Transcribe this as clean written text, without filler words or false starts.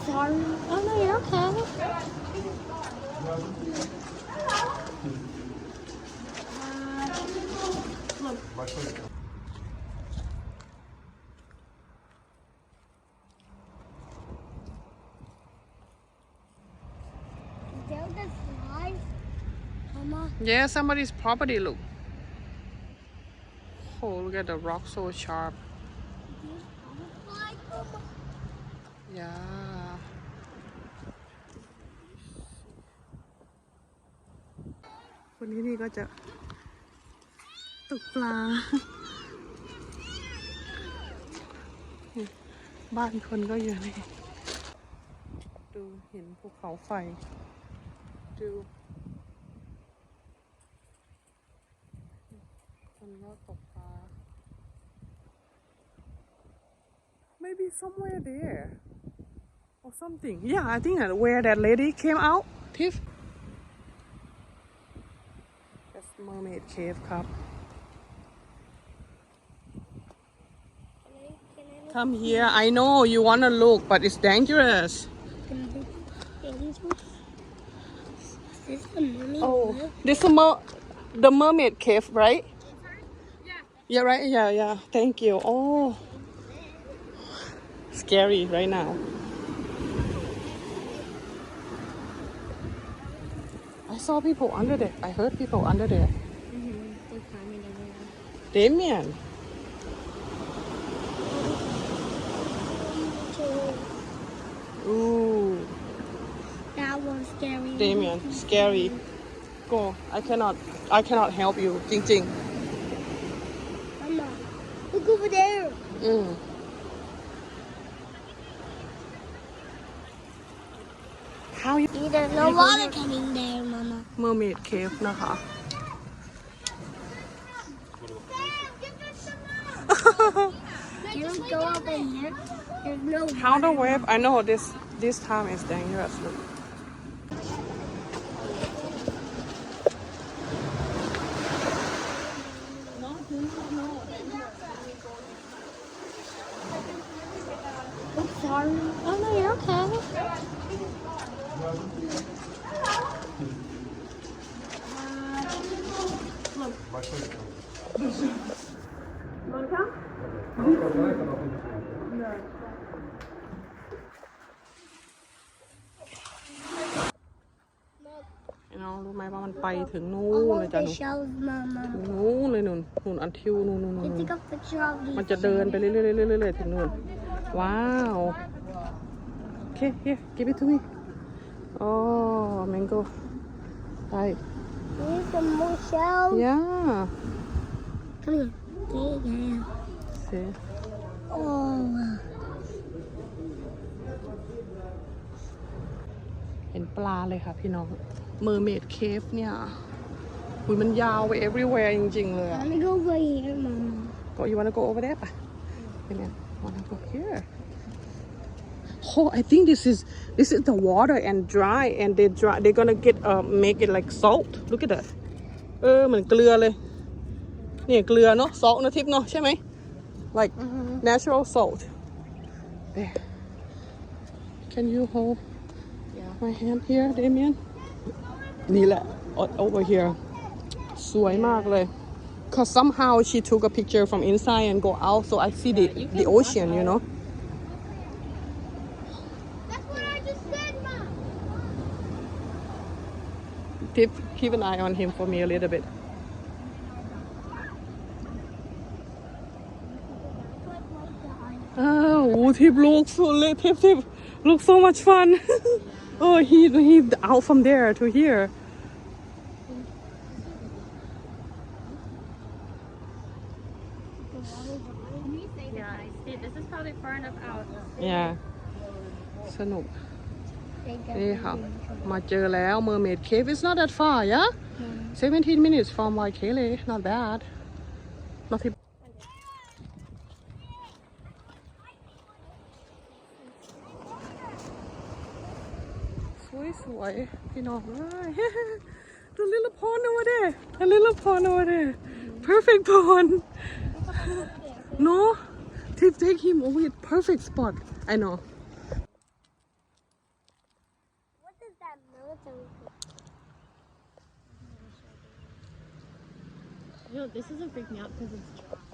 sorry. Oh no, you're okay. Look. There the flies, Mama. Yeah, somebody's property. Look. Oh, look at the rock so sharp. These butterflies, Mama. Yeah. วันนี้นี่ก็จะตกปลา บ้านคนก็อยู่นี่ดูเห็นภูเขาไฟดูคนก็ตกปลา maybe somewhere there or something yeah I think that where that lady came out Tiff that's mermaid cave ครับ Come here I know you wanna look but it's dangerous Is this the mermaid? oh this is the mermaid cave right yeah right yeah thank you oh scary right now I saw people under there I heard people under there They're climbing everywhere. Damien ooh That was scary. Damien scary go I cannot help you จริง Mama, look over there. ๆอืม How you There's no water coming there, Mama. mermaid cave นะคะ Can we go up in here? There's no How the water. wave I know this time is dangerous look I'm sorry. Oh no, you're okay. you know รู้ไหมว่ามันไปถึงนู่น I เลย want จ้ะ the หนู shells, Mama. นู่นเลยนู่นอันทิวนู่น Can take a picture of these. มันจะเดินไปเรื่อยๆๆๆถึงนู่นว้าวโอเค here give it to me oh mango ไป Need some more shells. yeah Come here. Yeah. see Oh. เห็นปลาเลยค่ะพี่น้อง mermaid cave เนี่ยอุ้ยมันยาวไป everywhere จริงๆเลย I อะ wanna go over here, Mama. Go, you wanna go over there? Amen. Wanna go here? Oh, I think this is the water and dry, and they're gonna get make it like salt. Look at that. เหมือนเกลือเลยเนี่ยเกลือเนาะ salt นะทิพย์เนาะใช่ไหม like natural salt. There. Can you hold my hand here, Damien? นี่แหละ over here. สวยมากเลย Cause somehow she took a picture from inside and go out, so I see the ocean, you know. That's what I just said, Mom. Keep an eye on him for me a little bit. Oh, Tip looks so lit. Tip looks so much fun. Oh, he out from there to here. Yeah, see, this is probably far enough out. Yeah. สนุก นี่ค่ะ มาเจอแล้ว Mermaid Cave. It's not that far, yeah? 17 minutes from Waikele. Not bad. Not too สวยๆพี่น้องเอ้ย The little pond over there. A little pond over there. Perfect pond. No? Take him over here. Perfect spot. I know. have military. You know, this doesn't freak me out because it's dry.